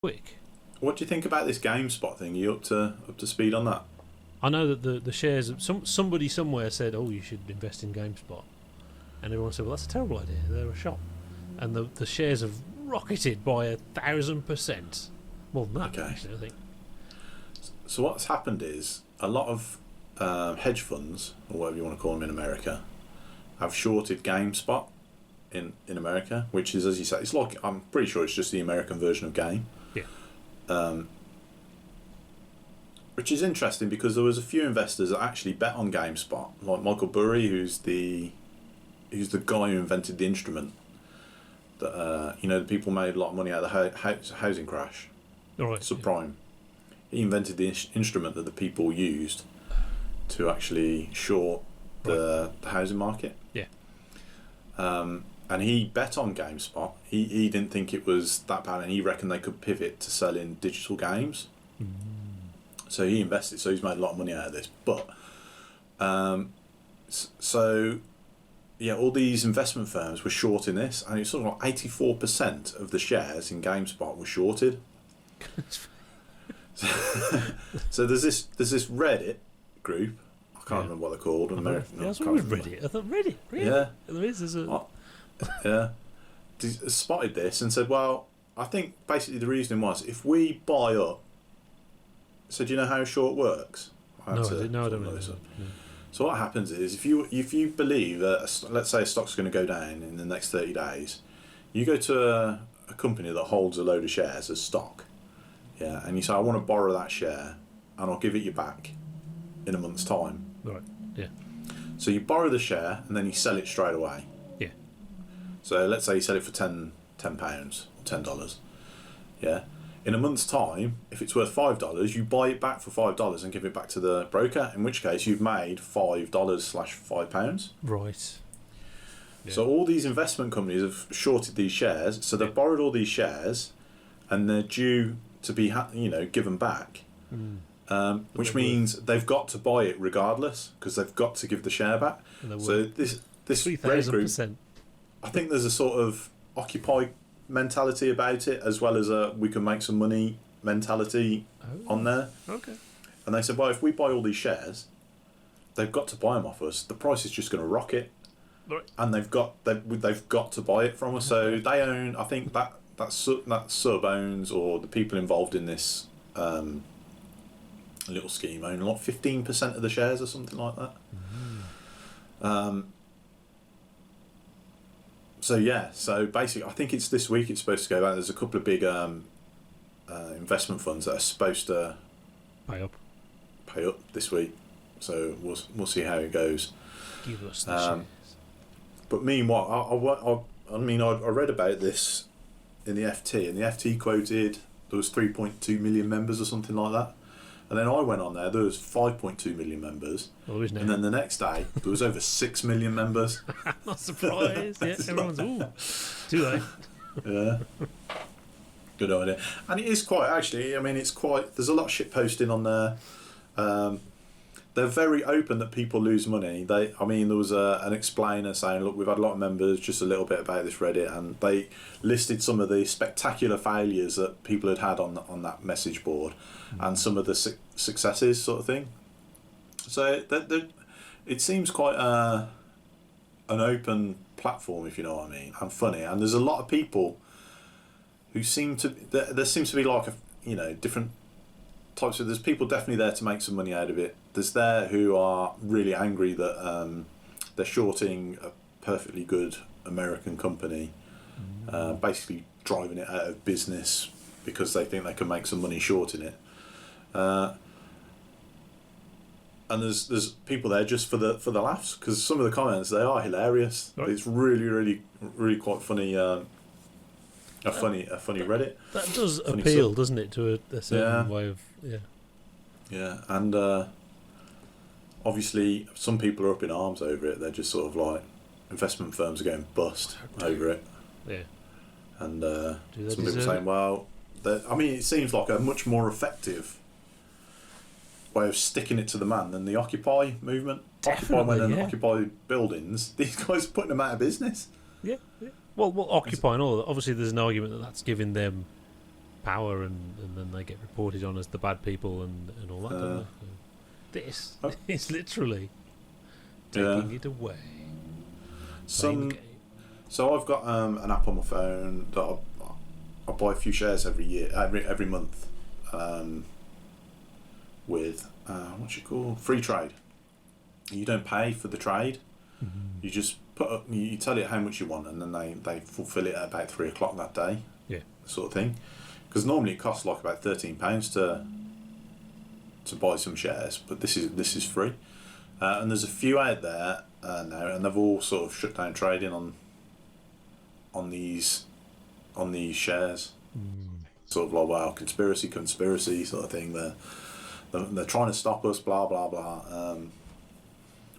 quick. What do you think about this GameSpot thing? Are you up to speed on that? I know that the shares. Somebody somewhere said, "Oh, you should invest in GameSpot," and everyone said, "Well, that's a terrible idea. They're a shop," and the shares have rocketed by 1,000%. More than that, Okay. actually, I think. So what's happened is a lot of hedge funds, or whatever you want to call them in America, have shorted GameSpot in America, which is, as you say, it's like, I'm pretty sure it's just the American version of Game. Yeah. Which is interesting because there was a few investors that actually bet on GameSpot, like Michael Burry, who's the guy who invented the instrument that the people made a lot of money out of the housing crash, All right. subprime. Yeah. He invented the instrument that the people used to actually short the housing market. Yeah. And he bet on GameSpot. He didn't think it was that bad, and he reckoned they could pivot to selling digital games. So he invested. So he's made a lot of money out of this. But all these investment firms were shorting this, and it's sort of like 84% of the shares in GameSpot were shorted. So there's this Reddit group. I can't remember what they're called. That's what was Reddit. I thought Reddit. Really? Yeah. There's a. Yeah. Spotted this and said, well, I think basically the reasoning was if we buy up. So do you know how short works? No, I don't know this. No. So what happens is if you believe that let's say a stock's going to go down in the next 30 days, you go to a company that holds a load of shares as stock, yeah, and you say I want to borrow that share and I'll give it you back in a month's time. Right. Yeah. So you borrow the share and then you sell it straight away. Yeah. So let's say you sell it for £10 or $10. Yeah. In a month's time, if it's worth $5, you buy it back for $5 and give it back to the broker, in which case you've made $5/£5. Right. Yeah. So all these investment companies have shorted these shares, so they've borrowed all these shares and they're due to be given back, which means they've got to buy it regardless because they've got to give the share back. So this Reddit group, I think there's a sort of Occupy mentality about it, as well as a we can make some money mentality on there. Okay. And they said, well, if we buy all these shares, they've got to buy them off us. The price is just going to rocket, right. And they've got to buy it from us. So they own, I think that sub owns, or the people involved in this little scheme own like 15% of the shares or something like that. So basically, I think it's this week it's supposed to go out. There's a couple of big investment funds that are supposed to pay up this week. So we'll see how it goes. Give us the shares. But meanwhile, I read about this in the FT, and the FT quoted there was 3.2 million members or something like that. And then I went on there was 5.2 million members. Oh, isn't it? And then the next day, there was over 6 million members. Not surprised. Yeah, everyone's, too late. Yeah. Good idea. And it is quite, actually, there's a lot of shit posting on there. They're very open that people lose money. There was an explainer saying, look, we've had a lot of members, just a little bit about this Reddit, and they listed some of the spectacular failures that people had on that message board, and some of the successes, sort of thing. So it seems quite an open platform, if you know what I mean, and funny. And there's a lot of people who there seems to be like different types of. There's people definitely there to make some money out of it. There's there who are really angry that they're shorting a perfectly good American company, basically driving it out of business because they think they can make some money shorting it. And there's people there just for the laughs, because some of the comments, they are hilarious. Right. It's really, really, really quite funny. A funny Reddit. That does appeal, doesn't it, to a certain way of Yeah, and obviously some people are up in arms over it. They're just sort of like, investment firms are going bust over it. Yeah. And some people saying, well, it seems like a much more effective way of sticking it to the man than the Occupy movement. Definitely, Occupy buildings, these guys are putting them out of business. Yeah. Well, Occupy and all that. Obviously, there's an argument that that's giving them power, and then they get reported on as the bad people and all that. Don't they? This is literally taking it away. So I've got an app on my phone that I buy a few shares every month, with what's it called? Free trade. You don't pay for the trade. Mm-hmm. You just you tell it how much you want, and then they fulfil it at about 3 o'clock that day. Yeah, sort of thing. Because normally it costs like about £13 to buy some shares, but this is free. And there's a few out there now, and they've all sort of shut down trading on these shares. Sort of like, wow, conspiracy sort of thing. They're trying to stop us, blah blah blah.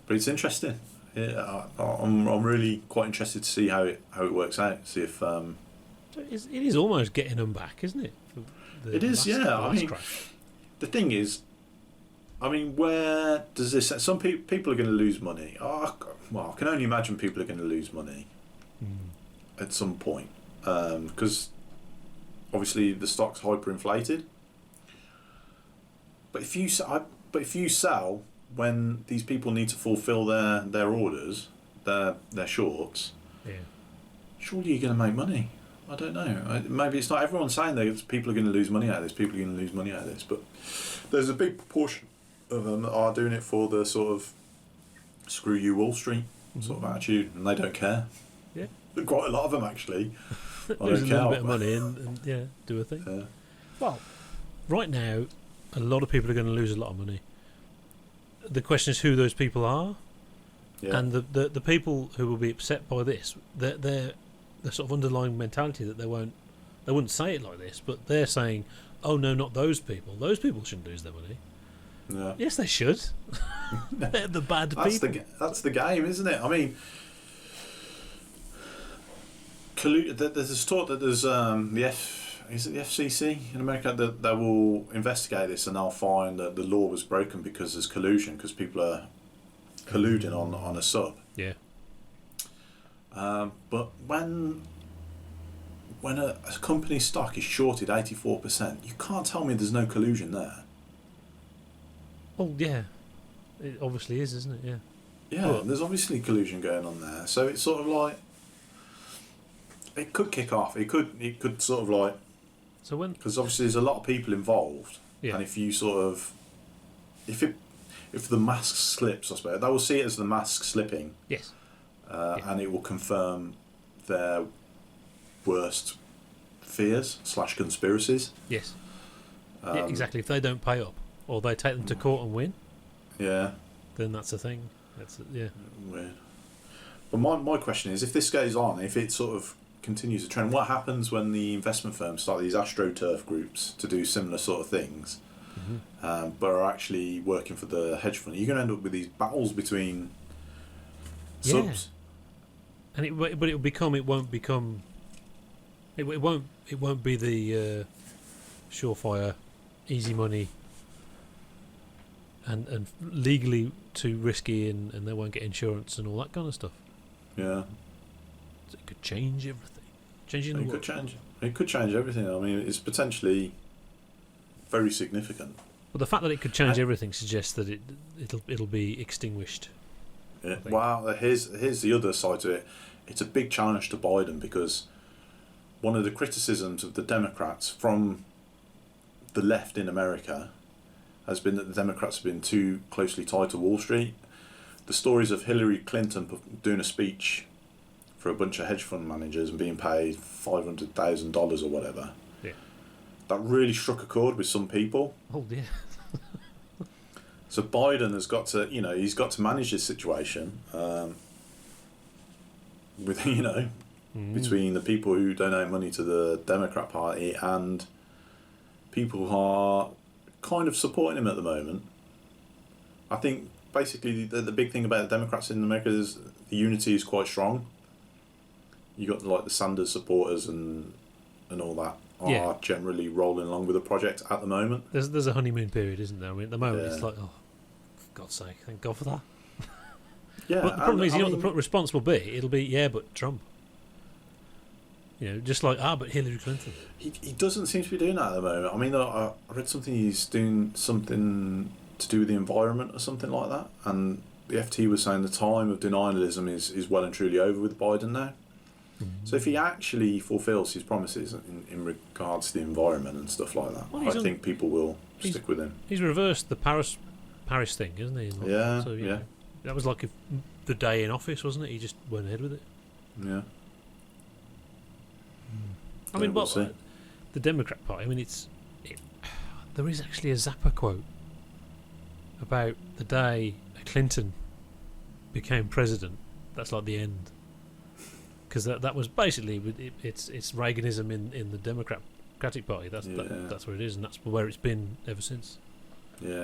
But it's interesting. Yeah, I'm really quite interested to see how it works out. See if it is almost getting them back, isn't it? It is, yeah. I mean, the thing is, I mean, where does this? Some people are going to lose money. I can only imagine people are going to lose money at some point, because obviously the stock's hyperinflated. But if you sell when these people need to fulfil their orders, their shorts, surely you're going to make money. I don't know. Maybe it's not everyone saying that people are going to lose money out of this. People are going to lose money out of this, but there's a big proportion of them that are doing it for the sort of screw you Wall Street sort of attitude, and they don't care. Yeah, quite a lot of them actually. Lose a little bit of money and do a thing. Yeah. Well, right now, a lot of people are going to lose a lot of money. The question is who those people are, and the people who will be upset by this. They're the sort of underlying mentality that they wouldn't say it like this, but they're saying, "Oh no, not those people. Those people shouldn't lose their money." Yeah. Yes, they should. They're the bad people. That's the game, isn't it? I mean, there's this talk that there's is it the FCC in America that they will investigate this, and they'll find that the law was broken because there's collusion, because people are colluding on a sub. Yeah. But when a company's stock is shorted 84%, you can't tell me there's no collusion there. Well, yeah, it obviously is, isn't it? Yeah. Yeah, there's obviously collusion going on there. So it's sort of like it could kick off. It could sort of like. So when, because obviously there's a lot of people involved, and if you sort of if the mask slips, I suppose they will see it as the mask slipping. Yes. And it will confirm their worst fears / conspiracies. Yes. Yeah, exactly. If they don't pay up, or they take them to court and win, then that's a thing. Weird. But my question is, if this goes on, if it sort of continues to trend, what happens when the investment firms start these AstroTurf groups to do similar sort of things, but are actually working for the hedge fund? You're going to end up with these battles between subs. And it won't be the surefire, easy money, and legally too risky, and they won't get insurance and all that kind of stuff. Yeah. So it could change everything. It could change everything. I mean, it's potentially very significant. But the fact that it could change everything suggests that it'll be extinguished. Yeah. Well, here's the other side to it. It's a big challenge to Biden, because one of the criticisms of the Democrats from the left in America has been that the Democrats have been too closely tied to Wall Street. The stories of Hillary Clinton doing a speech for a bunch of hedge fund managers and being paid $500,000 or whatever. Yeah. That really struck a chord with some people. Oh dear. So Biden has got to, he's got to manage this situation with, between the people who donate money to the Democrat Party and people who are kind of supporting him at the moment. I think basically the big thing about the Democrats in America is the unity is quite strong. You got like the Sanders supporters and all that are generally rolling along with the project at the moment. There's a honeymoon period, isn't there? I mean, at the moment it's like, oh, for God's sake, thank God for that. Yeah. But the problem is, what the response will be? It'll be, but Trump. Just like but Hillary Clinton. He doesn't seem to be doing that at the moment. I mean, I read something he's doing something to do with the environment or something like that, and the FT was saying the time of denialism is well and truly over with Biden now. So if he actually fulfills his promises in regards to the environment and stuff like that, I think people will stick with him. He's reversed the Paris thing, isn't he? Yeah, so, yeah. That was like the day in office, wasn't it? He just went ahead with it. Yeah. I mean, we'll see. The Democrat Party, I mean, there is actually a Zappa quote about the day Clinton became president. That's like the end. Because that was basically it's Reaganism in the Democratic Party. That's where it is, and that's where it's been ever since. Yeah,